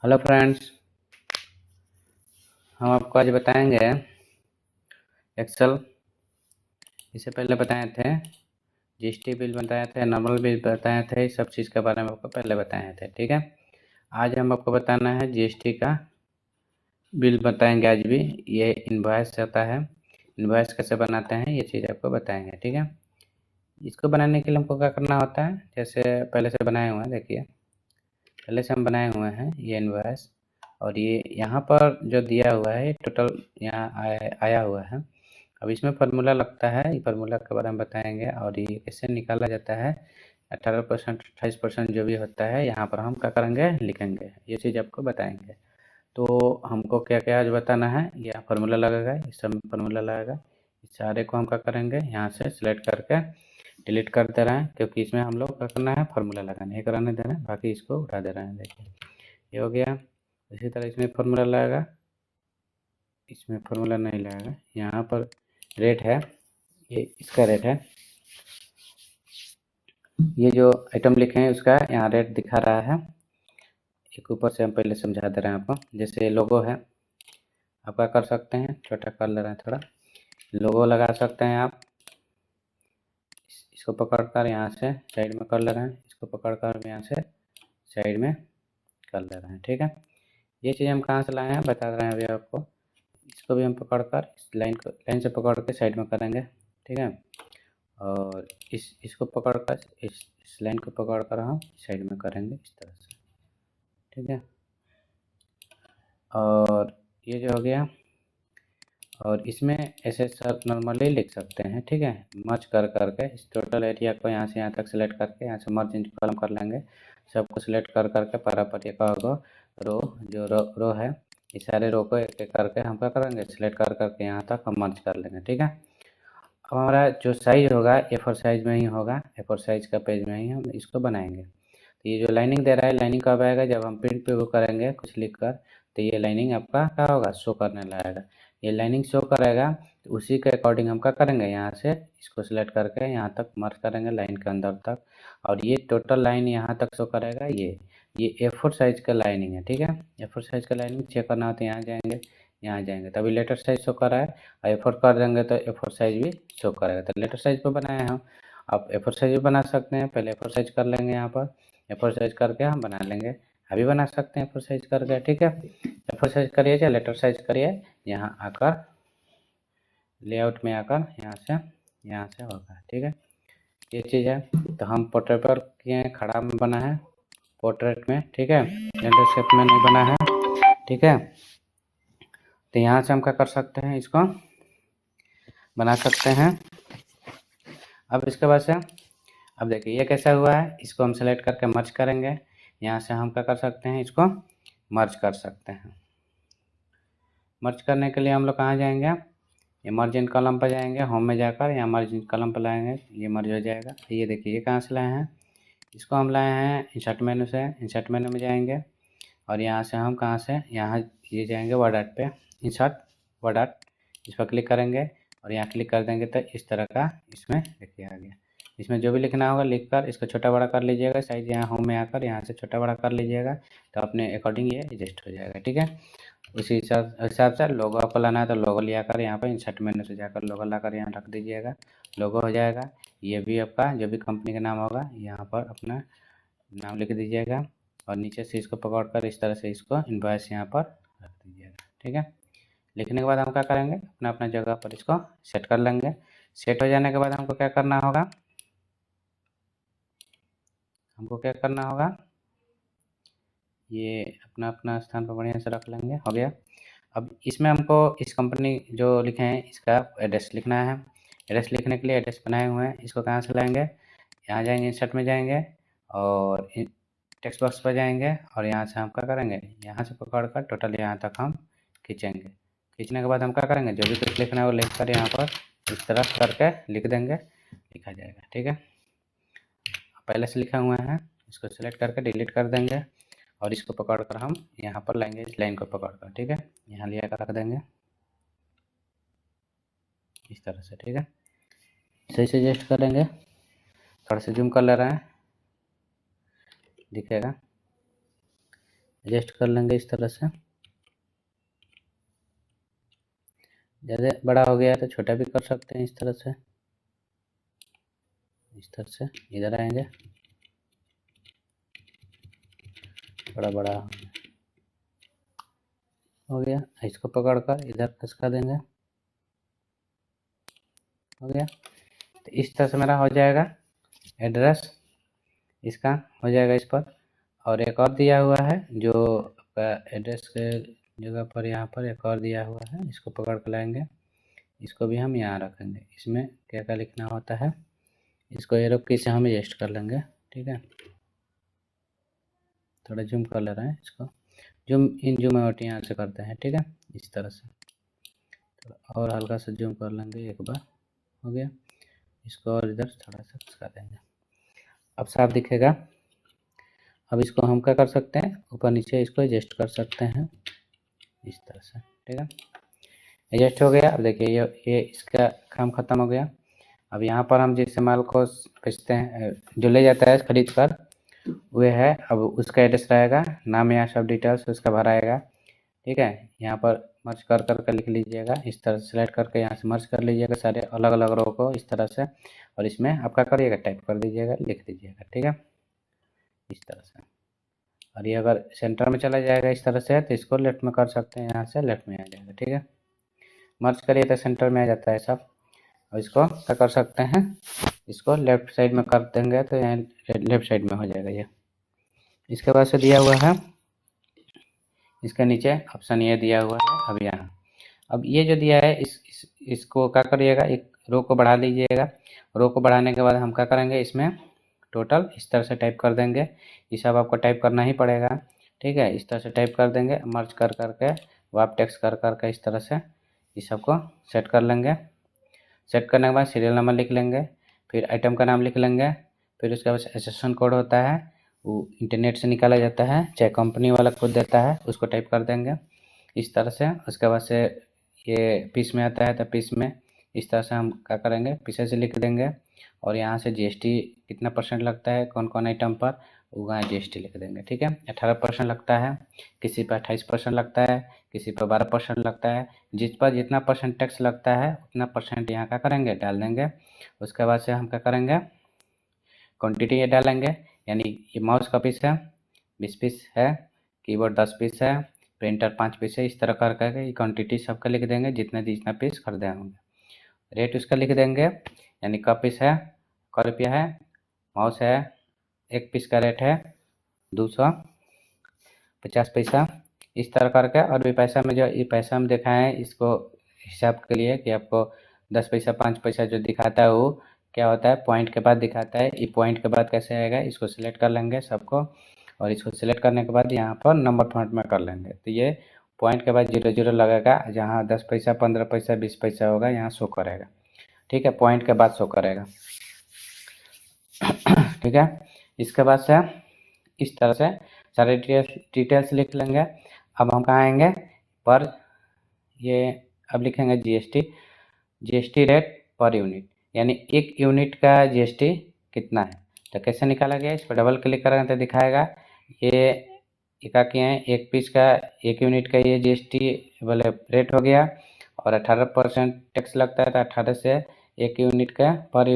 Hello friends, हम आपको आज बताएंगे एक्सेल। इससे पहले बताए थे जीएसटी बिल बताए थे, नॉर्मल बिल बताए थे, सब चीज़ के बारे में आपको पहले बताए थे। ठीक है, आज हम आपको बताना है जीएसटी का बिल बताएंगे। आज भी ये इनवॉइस आता है, इनवॉइस कैसे बनाते हैं ये चीज़ आपको बताएंगे। ठीक है, इसको बनाने के लिए हमको क्या करना होता है, जैसे पहले से बनाए हुए हैं, देखिए पहले से हम बनाए हुए हैं ये इनवॉइस, और ये यहाँ पर जो दिया हुआ है टोटल यहाँ आया हुआ है। अब इसमें फार्मूला लगता है, ये फार्मूला के बारे में बताएंगे और ये कैसे निकाला जाता है। 18% 28% जो भी होता है यहाँ पर हम क्या करेंगे, लिखेंगे, ये चीज़ आपको बताएंगे। तो हमको क्या क्या आज बताना है, यह फार्मूला लगेगा, इस सब फार्मूला लगेगा। इस सारे को हम क्या करेंगे, यहाँ से सिलेक्ट करके डिलीट कर दे रहे हैं, क्योंकि इसमें हम लोग क्या करना है, फार्मूला लगाना है, कराने दे रहे हैं, बाकी इसको उठा दे रहे हैं। देखिए ये हो गया। इसी तरह इसमें फार्मूला लगेगा, इसमें फार्मूला नहीं लगेगा। यहाँ पर रेट है, ये इसका रेट है, ये जो आइटम लिखे हैं उसका यहाँ रेट दिखा रहा है। एक ऊपर से हम पहले समझा दे रहे हैं आपको। जैसे लोगो है, आप क्या कर सकते हैं, छोटा कर ले रहे हैं थोड़ा, लोगो लगा सकते हैं आप। इसको पकड़कर यहाँ से साइड में कर ले रहे हैं, इसको पकड़कर यहाँ से साइड में कर ले रहे हैं। ठीक है, ये चीज़ हम कहाँ से लाए हैं बता रहे हैं अभी आपको। इसको भी हम पकड़कर इस लाइन से पकड़ के साइड में करेंगे। ठीक है, और इसको पकड़कर इस लाइन को पकड़कर हम साइड में करेंगे इस तरह से। ठीक है, और ये जो हो गया, और इसमें ऐसे सब नॉर्मली लिख सकते हैं। ठीक है, मर्ज कर करके इस टोटल एरिया को यहाँ से यहाँ तक सेलेक्ट करके यहाँ से मर्ज इंटू कॉलम कर लेंगे। सबको सिलेक्ट कर करके पर एक रो, जो रो है, इस सारे रो को एक एक करके हम क्या करेंगे, सिलेक्ट कर करके यहाँ तक हम मर्ज कर लेंगे। ठीक है, अब हमारा जो साइज होगा A4 साइज में ही होगा, A4 साइज का पेज में ही हम इसको बनाएंगे। तो ये जो लाइनिंग दे रहा है, लाइनिंग कब आएगा, जब हम प्रिंट पे वो करेंगे कुछ लिख कर, तो ये लाइनिंग आपका क्या होगा, शो करने लगेगा। ये लाइनिंग शो करेगा, तो उसी के अकॉर्डिंग हम क्या करेंगे, यहाँ से इसको सिलेक्ट करके यहाँ तक मर्ज करेंगे लाइन के अंदर तक, और ये टोटल लाइन यहाँ तक शो करेगा। ये A4 साइज का लाइनिंग है। ठीक है, A4 साइज का लाइनिंग चेक करना हो तो यहाँ जाएंगे, यहाँ जाएंगे तभी लेटर साइज शो कर रहा है, और A4 कर देंगे तो A4 साइज भी शो करेगा। तो लेटर साइज पर बनाए हैं हम, आप A4 साइज भी बना सकते हैं। पहले A4 साइज कर लेंगे, यहाँ पर A4 साइज करके हम बना लेंगे, अभी बना सकते हैं A4 साइज करके। ठीक है, A4 साइज करिए चाहे लेटर साइज करिए, यहाँ आकर लेआउट में आकर यहाँ से होगा। ठीक है, ये चीज़ है। तो हम पोर्ट्रेट पर किए हैं, खड़ा में बना है पोर्ट्रेट में। ठीक है, लैंडस्केप में नहीं बना है। ठीक है, तो यहाँ से हम क्या कर सकते हैं, इसको बना सकते हैं। अब इसके बाद से अब देखिए ये कैसा हुआ है, इसको हम सेलेक्ट करके मर्ज करेंगे। यहाँ से हम क्या कर सकते हैं, इसको मर्ज कर सकते हैं। मर्ज करने के लिए हम लोग कहाँ जाएंगे, ये मर्ज इन कॉलम पर जाएंगे, होम में जाकर यहाँ मर्ज इन कॉलम पर लाएंगे, ये मर्ज हो जाएगा। ये देखिए ये कहाँ से लाए हैं, इसको हम लाए हैं इंसर्ट मेनू से। इंसर्ट मेनू में जाएंगे और यहाँ से हम कहाँ से, यहाँ ये जाएंगे वर्ड आर्ट पे, इंसर्ट वर्ड आर्ट, इस पर क्लिक करेंगे और यहाँ क्लिक कर देंगे तो इस तरह का इसमें देखिए आ गया। इसमें जो भी लिखना होगा लिख कर इसको छोटा बड़ा कर लीजिएगा, साइज यहाँ होम में आकर यहाँ से छोटा बड़ा कर लीजिएगा, तो अपने अकॉर्डिंग ये एडजस्ट हो जाएगा। ठीक है, उसी हिसाब से लोगो आपको लाना है तो लोगो लिया कर यहाँ पर इंसर्ट मेनू से जाकर लोगो लाकर यहाँ रख दीजिएगा, लोगो हो जाएगा। ये भी आपका जो भी कंपनी का नाम होगा यहाँ पर अपना नाम लिख दीजिएगा, और नीचे से इसको पकड़ कर इस तरह से इसको इनवॉइस यहाँ पर रख दीजिएगा। ठीक है, लिखने के बाद हम क्या करेंगे, अपना अपना जगह पर इसको सेट कर लेंगे। सेट हो जाने के बाद हमको क्या करना होगा, ये अपना अपना स्थान पर बढ़िया से रख लेंगे। हो गया। अब इसमें हमको इस कंपनी जो लिखे हैं इसका एड्रेस लिखना है। एड्रेस लिखने के लिए एड्रेस बनाए हुए हैं, इसको कहाँ से लाएंगे, यहाँ जाएंगे इंसर्ट में जाएंगे और टेक्स्ट बॉक्स पर जाएंगे और यहाँ से हम क्या करेंगे, यहाँ से पकड़ कर टोटल यहाँ तक हम खींचेंगे। खींचने के बाद हम क्या करेंगे, जो भी कुछ लिखना है वो लिख कर यहाँ पर इस तरह करके लिख देंगे, लिखा जाएगा। ठीक है, पहले से लिखे हुए हैं, इसको सिलेक्ट करके डिलीट कर देंगे और इसको पकड़ कर हम यहाँ पर लाएंगे, इस लाइन को पकड़ कर। ठीक है, यहाँ लिया कर रख देंगे इस तरह से। ठीक है, सही से एडजस्ट करेंगे, थोड़ा सा जूम कर ले रहे हैं, दिखेगा एडजस्ट कर लेंगे इस तरह से। ज़्यादा बड़ा हो गया तो छोटा भी कर सकते हैं इस तरह से। इस तरह से इधर आएंगे, बड़ा बड़ा हो गया। इसको पकड़कर इधर खसका देंगे, हो गया। तो इस तरह से मेरा हो जाएगा एड्रेस, इसका हो जाएगा इस पर। और एक और दिया हुआ है जो आपका एड्रेस के जगह पर यहाँ पर एक और दिया हुआ है, इसको पकड़ कर लाएंगे, इसको भी हम यहाँ रखेंगे। इसमें क्या क्या लिखना होता है, इसको एरो की से हम एडजस्ट कर लेंगे, ठीक है। थोड़ा जूम कर ले रहे हैं इसको, जूम इन जूम आउट यहाँ से करते हैं, ठीक है, इस तरह से। थोड़ा और हल्का सा जूम कर लेंगे एक बार, हो गया। इसको और इधर थोड़ा सा खिसका देंगे, अब साफ दिखेगा। अब इसको हम क्या कर सकते हैं, ऊपर नीचे इसको एडजस्ट कर सकते हैं इस तरह से, ठीक है। एडजस्ट हो गया। अब देखिए ये इसका काम ख़त्म हो गया। अब यहाँ पर हम जिस माल को बेचते हैं, जो ले जाता है खरीद कर, वह है, अब उसका एड्रेस रहेगा, नाम या सब डिटेल्स उसका भराएगा, ठीक है। यहाँ पर मर्ज कर करके लिख लीजिएगा, इस तरह से सेलेक्ट करके यहाँ से मर्ज कर लीजिएगा सारे अलग अलग रो को इस तरह से, और इसमें आप क्या करिएगा, टाइप कर दीजिएगा, लिख दीजिएगा, ठीक है, इस तरह से। और ये अगर सेंटर में चला जाएगा इस तरह से, तो इसको लेफ्ट में कर सकते हैं, यहाँ से लेफ्ट में आ जाएगा, ठीक है। मर्ज करिए तो सेंटर में आ जाता है सब। और इसको क्या कर सकते हैं, इसको लेफ्ट साइड में कर देंगे तो यहाँ लेफ्ट साइड में हो जाएगा ये। इसके बाद से दिया हुआ है, इसके नीचे ऑप्शन ये दिया हुआ है। अब यहाँ, अब ये जो दिया है इसको क्या करिएगा, एक रो को बढ़ा लीजिएगा। रो को बढ़ाने के बाद हम क्या करेंगे, इसमें टोटल इस तरह से टाइप कर देंगे। ये सब आपको टाइप करना ही पड़ेगा, ठीक है। इस तरह से टाइप कर देंगे, मर्ज कर करके वाप टेक्स्ट कर करके इस तरह से ये सबको सेट कर लेंगे। सेट करने के बाद सीरियल नंबर लिख लेंगे, फिर आइटम का नाम लिख लेंगे, फिर उसके बाद एसेसन कोड होता है, वो इंटरनेट से निकाला जाता है, चाहे कंपनी वाला खुद देता है, उसको टाइप कर देंगे इस तरह से। उसके बाद से ये पीस में आता है तो पीस में इस तरह से हम क्या करेंगे, पीछे से लिख देंगे। और यहाँ से जीएसटी कितना परसेंट लगता है कौन कौन आइटम पर, वहाँ जीएसटी लिख देंगे, ठीक है। 18% लगता है, किसी पर 28% लगता है, किसी पर 12% लगता है। जिस पर जितना परसेंट टैक्स लगता है उतना परसेंट यहाँ का करेंगे, डाल देंगे। उसके बाद से हम क्या करेंगे, क्वान्टिटी ये डालेंगे, यानी ये माउस का पीस है 20 पीस है, कीबोर्ड 10 पीस है, प्रिंटर 5 पीस है, इस तरह कर करके ये क्वान्टिटी सबका लिख देंगे, जितना पीस खरीदे होंगे। रेट उसका लिख देंगे, यानी का पीस है, क रुपया है, माउस है, एक पीस का रेट है 250 पैसा, इस तरह करके। और भी पैसा में जो ये पैसा में दिखाए हैं, इसको हिसाब के लिए कि आपको 10 पैसा 5 पैसा जो दिखाता है वो क्या होता है, पॉइंट के बाद दिखाता है। ये पॉइंट के बाद कैसे आएगा, इसको सिलेक्ट कर लेंगे सबको, और इसको सिलेक्ट करने के बाद यहाँ पर नंबर फॉन्ट में कर लेंगे। तो ये पॉइंट के बाद 00 लगेगा, जहाँ 10 पैसा 15 पैसा 20 पैसा होगा यहाँ शो करेगा, ठीक है, पॉइंट के बाद शो करेगा, ठीक है। इसके बाद से इस तरह से सारे डिटेल्स लिख लेंगे। अब हम कहाँ आएंगे, पर ये अब लिखेंगे जीएसटी रेट पर यूनिट, यानी एक यूनिट का जीएसटी कितना है। तो कैसे निकाला गया, इस पर डबल क्लिक करेंगे तो दिखाएगा ये क्या किए हैं, एक पीस का एक यूनिट का ये जीएसटी वाले रेट हो गया, और 18% टैक्स लगता है, तो 18 से एक यूनिट का पर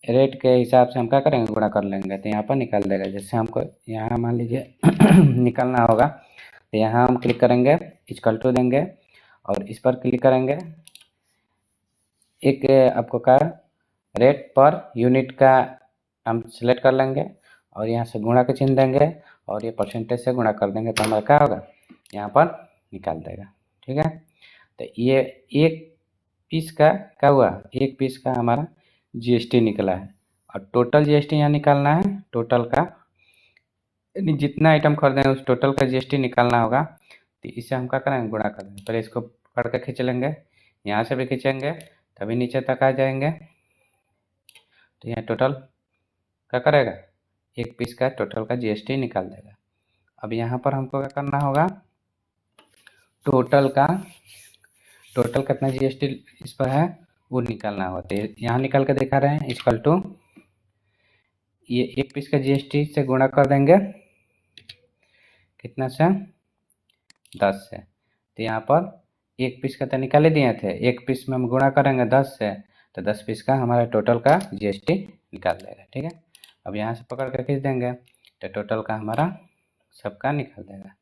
रेट के हिसाब से हम क्या करेंगे, गुणा कर लेंगे, तो यहाँ पर निकाल देगा। जैसे हमको यहाँ मान लीजिए निकालना होगा, तो यहाँ हम क्लिक करेंगे, इक्वल टू देंगे, और इस पर क्लिक करेंगे, एक आपको का रेट पर यूनिट का हम सिलेक्ट कर लेंगे, और यहाँ से गुणा का चिन्ह देंगे, और ये परसेंटेज से गुणा कर देंगे, तो हमारा क्या होगा, यहाँ पर निकाल देगा, ठीक है। तो ये एक पीस का क्या हुआ, एक पीस का हमारा जीएसटी निकला है। और टोटल जीएसटी यहाँ निकालना है, टोटल का यानी जितना आइटम खरीदे हैं उस टोटल का जीएसटी निकालना होगा। तो इसे हम क्या करेंगे, गुणा कर देंगे। पहले इसको पकड़ के खींच लेंगे, यहाँ से भी खींचेंगे तभी नीचे तक आ जाएंगे, तो यहाँ टोटल क्या करेगा, एक पीस का टोटल का जीएसटी निकाल देगा। अब यहाँ पर हमको क्या करना होगा, टोटल कितना जीएसटी इस पर है वो निकालना होगा। तो यहाँ निकाल के दिखा रहे हैं, इक्वल टू ये एक पीस का जीएसटी से गुणा कर देंगे, कितना से 10 से। तो यहाँ पर 1 पीस का तो निकाल ही दिए थे, 1 पीस में हम गुणा करेंगे 10 से, तो 10 पीस का हमारा टोटल का जीएसटी निकाल देगा। ठीक है, अब यहाँ से पकड़ कर खींच देंगे तो टोटल का हमारा सबका निकाल देगा।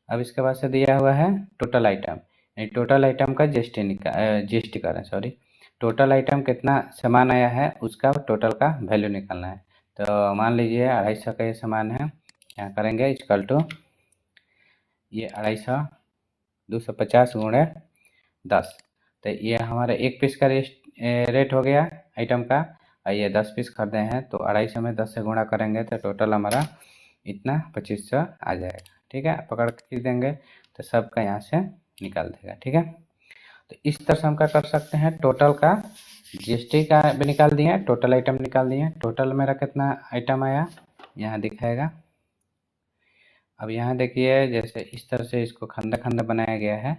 अब इसके बाद से दिया हुआ है टोटल आइटम, यानी टोटल आइटम का जीएसटी करें, सॉरी, टोटल आइटम कितना सामान आया है उसका टोटल का वैल्यू निकालना है। तो मान लीजिए 250 का ये सामान है, यहाँ करेंगे इक्वल टू ये 250 250 गुणे 10, तो ये हमारा 1 पीस का रेट हो गया आइटम का, और ये 10 पीस खरीदे हैं तो 250 में 10 से गुणा करेंगे तो टोटल हमारा इतना 2500 आ जाएगा। ठीक है, पकड़ के देंगे तो सबका यहाँ से निकाल देगा। ठीक है, तो इस तरह से हम क्या कर सकते हैं, टोटल का जीएसटी का भी निकाल दिए, टोटल आइटम निकाल दिए। टोटल मेरा कितना आइटम आया यहाँ दिखाएगा। अब यहाँ देखिए जैसे इस तरह से इसको खंड खंड बनाया गया है,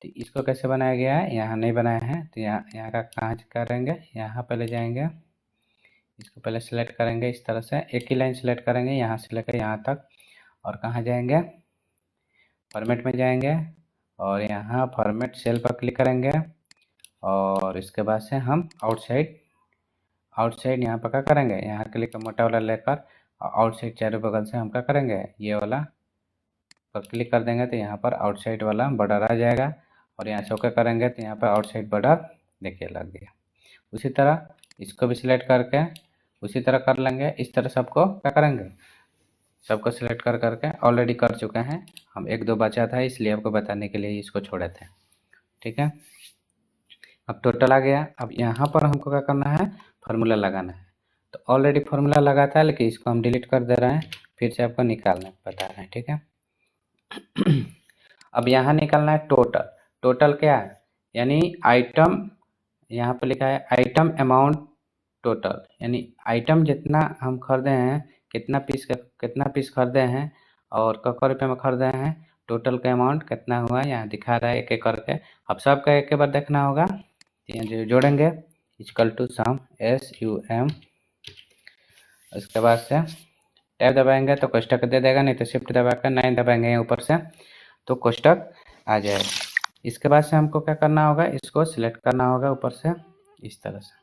तो इसको कैसे बनाया गया है, यहाँ नहीं बनाया है, तो यहाँ का कहाँ करेंगे, यहाँ पहले जाएंगे, इसको पहले सेलेक्ट करेंगे, इस तरह से एक ही लाइन सेलेक्ट करेंगे यहाँ से लेकर यहाँ तक, और कहाँ जाएंगे, फॉर्मेट में जाएंगे, और यहाँ फॉर्मेट सेल पर क्लिक करेंगे, और इसके बाद से हम आउटसाइड यहाँ पर क्या करेंगे, यहाँ क्लिक मोटा वाला लेकर आउटसाइड चारों बगल से हम क्या करेंगे, ये वाला पर क्लिक कर देंगे तो यहाँ पर आउटसाइड वाला बॉर्डर आ जाएगा, और यहाँ से ओके करेंगे तो यहाँ पर आउटसाइड बॉर्डर देखिए लग गया। उसी तरह इसको भी सिलेक्ट करके उसी तरह कर लेंगे। इस तरह सबको क्या करेंगे, सबको सिलेक्ट कर करके ऑलरेडी कर चुके हैं हम, 1-2 बचा था इसलिए आपको बताने के लिए इसको छोड़े थे। ठीक है, अब टोटल आ गया। अब यहाँ पर हमको क्या करना है, फार्मूला लगाना है। तो ऑलरेडी फार्मूला लगा था लेकिन इसको हम डिलीट कर दे रहे हैं, फिर से आपको निकालना बता रहे हैं। ठीक है, अब यहाँ निकालना है टोटल। टोटल क्या है, यानी आइटम, यहाँ पर लिखा है आइटम अमाउंट टोटल, यानी आइटम जितना हम खरीदे हैं, कितना पीस खरीदे हैं और कितना रुपये में खरीदे हैं, टोटल का अमाउंट कितना हुआ यहाँ दिखा रहा है एक एक करके। अब सबका एक बार देखना होगा, यहाँ जो जोड़ेंगे इक्वल टू सम SUM, उसके बाद से टैब दबाएंगे तो कोष्टक दे देगा, नहीं तो शिफ्ट दबा कर 9 दबाएंगे ऊपर से तो कोष्टक आ जाएगा। इसके बाद से हमको क्या करना होगा, इसको सिलेक्ट करना होगा ऊपर से, इस तरह से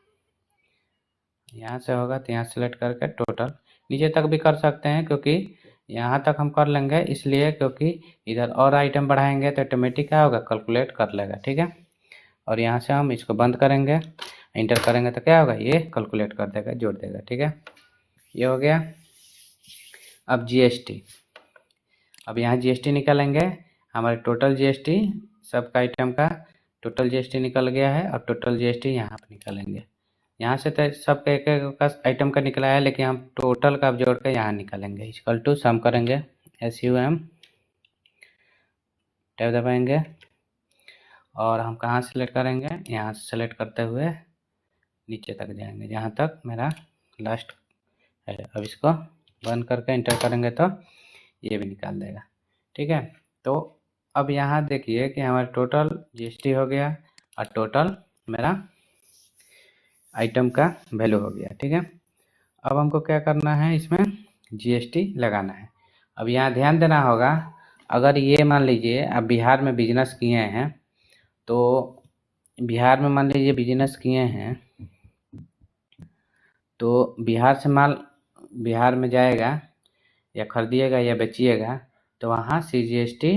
यहाँ से होगा तो यहाँ सेलेक्ट करके टोटल नीचे तक भी कर सकते हैं, क्योंकि यहाँ तक हम कर लेंगे इसलिए क्योंकि इधर और आइटम बढ़ाएंगे तो ऑटोमेटिक क्या होगा, कैलकुलेट कर लेगा। ठीक है, और यहाँ से हम इसको बंद करेंगे, इंटर करेंगे तो क्या होगा, ये कैलकुलेट कर देगा, जोड़ देगा। ठीक है, ये हो गया। अब जीएसटी, अब यहाँ जीएसटी निकालेंगे, हमारे टोटल जीएसटी सबका आइटम का टोटल जीएसटी निकल गया है, और टोटल जीएसटी यहाँ पर निकालेंगे। यहाँ से तो सबका एक एक का आइटम का निकला है, लेकिन हम टोटल का जोड़ के यहाँ निकालेंगे। इक्वल टू सम करेंगे SUM, टैब दबाएंगे, और हम कहाँ सेलेक्ट करेंगे, यहाँ से सेलेक्ट करते हुए नीचे तक जाएंगे जहाँ तक मेरा लास्ट है। अब इसको बंद करके इंटर करेंगे तो ये भी निकाल देगा। ठीक है, तो अब यहाँ देखिए कि हमारा टोटल जीएसटी हो गया और टोटल मेरा आइटम का वैल्यू हो गया। ठीक है, अब हमको क्या करना है, इसमें जीएसटी लगाना है। अब यहाँ ध्यान देना होगा, अगर ये मान लीजिए आप बिहार में बिजनेस किए हैं, तो बिहार में मान लीजिए बिजनेस किए हैं तो बिहार से माल बिहार में जाएगा या खरीदिएगा या बेचिएगा तो वहाँ CGST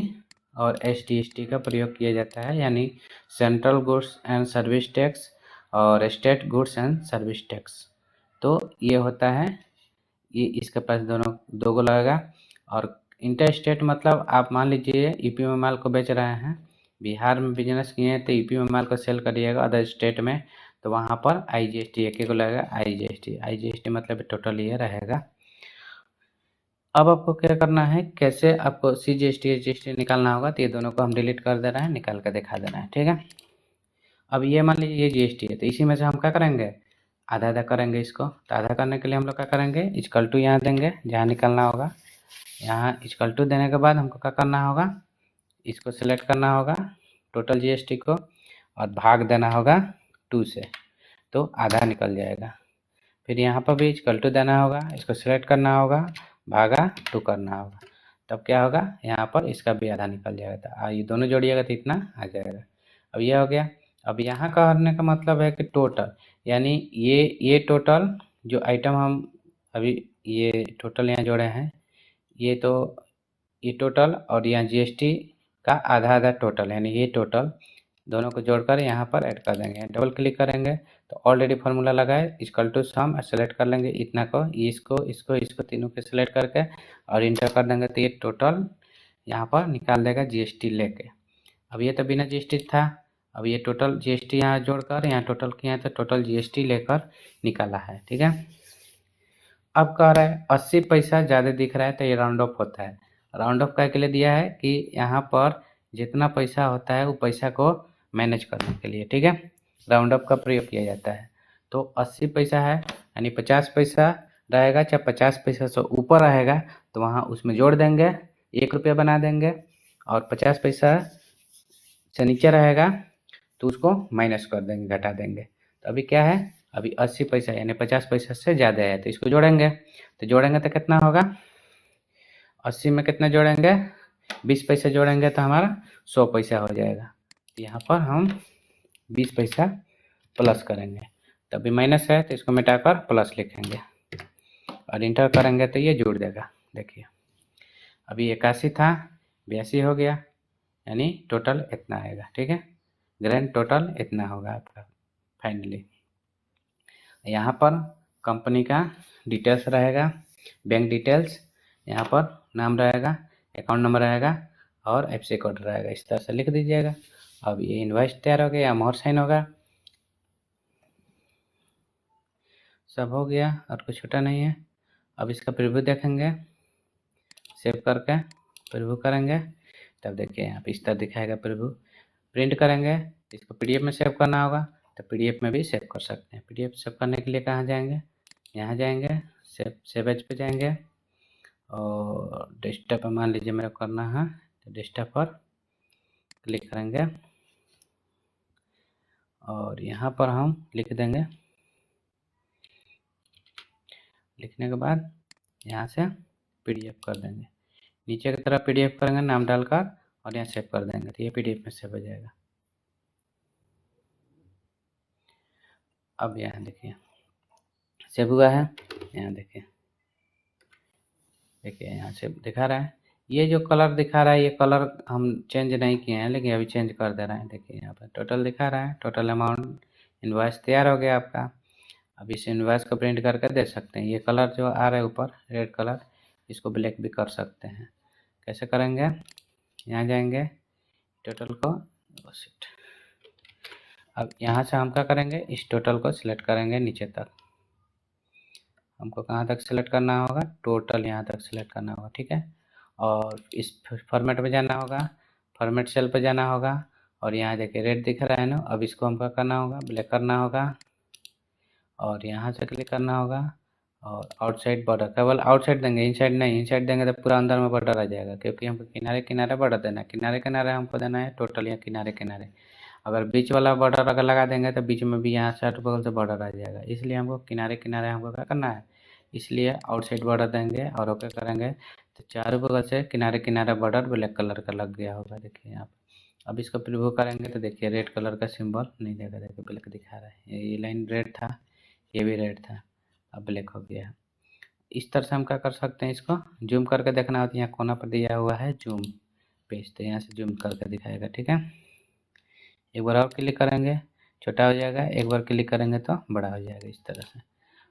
और STST का प्रयोग किया जाता है, यानी central goods and service tax और state goods and service tax. तो ये होता है, ये इसके पास दोनों दो गो लगेगा। और इंटर स्टेट मतलब आप मान लीजिए यूपी में माल को बेच रहे हैं, बिहार में बिजनेस किए हैं तो यूपी में माल को सेल करिएगा अदर स्टेट में, तो वहाँ पर IGST एक को लगेगा, IGST मतलब टोटल ये रहेगा। अब आपको क्या करना है, कैसे आपको CGST SGST निकालना होगा, तो ये दोनों को हम डिलीट कर दे रहे हैं, निकाल कर दिखा दे रहे हैं। ठीक है, अब ये मान लीजिए ये GST है, तो इसी में से हम क्या करेंगे, आधा आधा करेंगे इसको। तो आधा करने के लिए हम लोग क्या करेंगे, इक्वल टू यहाँ देंगे जहाँ निकालना होगा, यहाँ इक्वल टू देने के बाद हमको क्या करना होगा, इसको सिलेक्ट करना होगा टोटल GST को, और भाग देना होगा 2 से, तो आधा निकल जाएगा। फिर यहाँ पर भी इक्वल टू देना होगा, इसको सिलेक्ट करना होगा, भागा 2 करना होगा, तब क्या होगा, यहाँ पर इसका भी आधा निकल जाएगा। तो ये दोनों जोड़िएगा तो इतना आ जाएगा। अब ये हो गया। अब यहाँ करने का मतलब है कि टोटल, यानी ये टोटल जो आइटम हम अभी ये टोटल यहाँ जोड़े हैं, ये तो ये टोटल और यहाँ जीएसटी का आधा आधा टोटल, यानी ये टोटल दोनों को जोड़कर यहाँ पर ऐड कर देंगे। डबल क्लिक करेंगे तो ऑलरेडी फार्मूला लगाए इक्वल टू सम, सेलेक्ट कर लेंगे इतना को, इसको तीनों को सिलेक्ट करके और इंटर कर देंगे तो ये टोटल यहाँ पर निकाल देगा जीएसटी लेके। अब ये तो बिना जीएसटी था, अब ये टोटल जीएसटी यहाँ जोड़कर यहाँ टोटल किया तो टोटल जीएसटी लेकर निकाला है। ठीक है। अब कह रहा है 80 पैसा ज़्यादा दिख रहा है तो ये राउंड ऑफ होता है। राउंड ऑफ का के लिए दिया है कि यहाँ पर जितना पैसा होता है वो पैसा को मैनेज करने के लिए, ठीक है, राउंड ऑफ का प्रयोग किया जाता है। तो 80 पैसा है यानी 50 पैसा रहेगा, चाहे 50 पैसा से ऊपर रहेगा तो वहाँ उसमें जोड़ देंगे, 1 रुपया बना देंगे, और 50 पैसा से नीचे रहेगा तो उसको माइनस कर देंगे, घटा देंगे। तो अभी क्या है, अभी 80 पैसा यानी 50 पैसा से ज़्यादा है तो इसको जोड़ेंगे, तो जोड़ेंगे तो कितना होगा, 80 में कितना जोड़ेंगे, 20 पैसा जोड़ेंगे तो हमारा 100 पैसा हो जाएगा। तो यहाँ पर हम 20 पैसा प्लस करेंगे, तो अभी माइनस है तो इसको मिटाकर प्लस लिखेंगे और इंटर करेंगे तो ये जुड़ देगा। देखिए अभी 81 था 82 हो गया, यानी टोटल इतना आएगा। ठीक है, ग्रैंड टोटल इतना होगा आपका फाइनली। यहाँ पर कंपनी का डिटेल्स रहेगा, बैंक डिटेल्स, यहाँ पर नाम रहेगा, अकाउंट नंबर रहेगा और एफसी कोड रहेगा, इस तरह से लिख दीजिएगा। अब ये इनवॉइस तैयार हो गया, मोहर साइन होगा, सब हो गया और कुछ छूटा नहीं है। अब इसका प्रीव्यू देखेंगे, सेव करके प्रीव्यू करेंगे तब देखिए यहाँ पे इस तरह दिखाएगा प्रीव्यू। प्रिंट करेंगे, इसको पीडीएफ में सेव करना होगा तो पीडीएफ में भी सेव कर सकते हैं। पीडीएफ सेव करने के लिए कहाँ जाएंगे, यहाँ जाएंगे, सेव एज पे जाएंगे और डेस्कटॉप पर मान लीजिए मेरा करना है तो डेस्कटॉप पर क्लिक करेंगे और यहाँ पर हम लिख देंगे। लिखने के बाद यहाँ से पीडीएफ कर देंगे, नीचे की तरफ पीडीएफ करेंगे नाम डालकर और यहाँ सेव कर देंगे तो ये पीडीएफ में सेव हो जाएगा। अब यहाँ देखिए सेव हुआ है, यहाँ देखिए यहाँ से दिखा रहा है, ये जो कलर दिखा रहा है ये कलर हम चेंज नहीं किए हैं लेकिन अभी चेंज कर दे रहे हैं। देखिए यहाँ पर टोटल दिखा रहा है, टोटल अमाउंट इनवॉइस तैयार हो गया आपका। अब इस इनवॉइस को प्रिंट करके दे सकते हैं। ये कलर जो आ रहा है ऊपर रेड कलर, इसको ब्लैक भी कर सकते हैं। कैसे करेंगे, यहाँ जाएंगे टोटल को, अब यहाँ से हम क्या करेंगे, इस टोटल को सिलेक्ट करेंगे नीचे तक। हमको कहाँ तक सिलेक्ट करना होगा, टोटल यहाँ तक सिलेक्ट करना होगा। ठीक है, और इस फॉर्मेट में जाना होगा, फॉर्मेट सेल पे जाना होगा और यहाँ देखिए रेड दिख रहा है ना, अब इसको हमको करना होगा, ब्लैक करना होगा और यहाँ से क्लिक करना होगा और आउटसाइड बॉर्डर, केवल आउटसाइड देंगे, इनसाइड नहीं। इनसाइड देंगे तो पूरा अंदर में बॉर्डर आ जाएगा, क्योंकि हमको किनारे किनारे बॉर्डर देना है, किनारे किनारे हमको देना है टोटल या किनारे किनारे। अगर बीच वाला बॉर्डर अगर लगा देंगे तो बीच में भी यहाँ से अट बगल से बॉर्डर आ जाएगा, इसलिए हमको किनारे किनारे हमको क्या करना है, इसलिए आउटसाइड बॉर्डर देंगे और ओके करेंगे तो चारों बगल से किनारे किनारे बॉर्डर ब्लैक कलर का लग गया होगा। देखिए यहाँ पर अब इसको प्रीव्यू करेंगे तो देखिए रेड कलर का सिंबल नहीं देगा, देखिए ब्लैक दिखा रहा है। ये लाइन रेड था, ये भी रेड था, अब ब्लैक हो गया। इस तरह से हम क्या कर सकते हैं, इसको जूम करके देखना होता है, यहाँ कोना पर दिया हुआ है जूम पेज, तो यहाँ से जूम करके दिखाएगा। ठीक है, एक बार और क्लिक करेंगे छोटा हो जाएगा, एक बार क्लिक करेंगे तो बड़ा हो जाएगा, इस तरह से।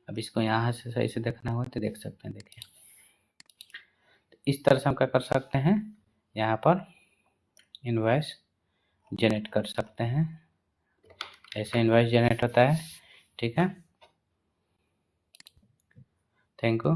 अब इसको यहाँ से सही से देखना हो तो देख सकते हैं। देखिए इस तरह से हम क्या कर सकते हैं, यहाँ पर इनवॉइस जनरेट कर सकते हैं, ऐसे इनवॉइस जनरेट होता है। ठीक है, थैंक यू।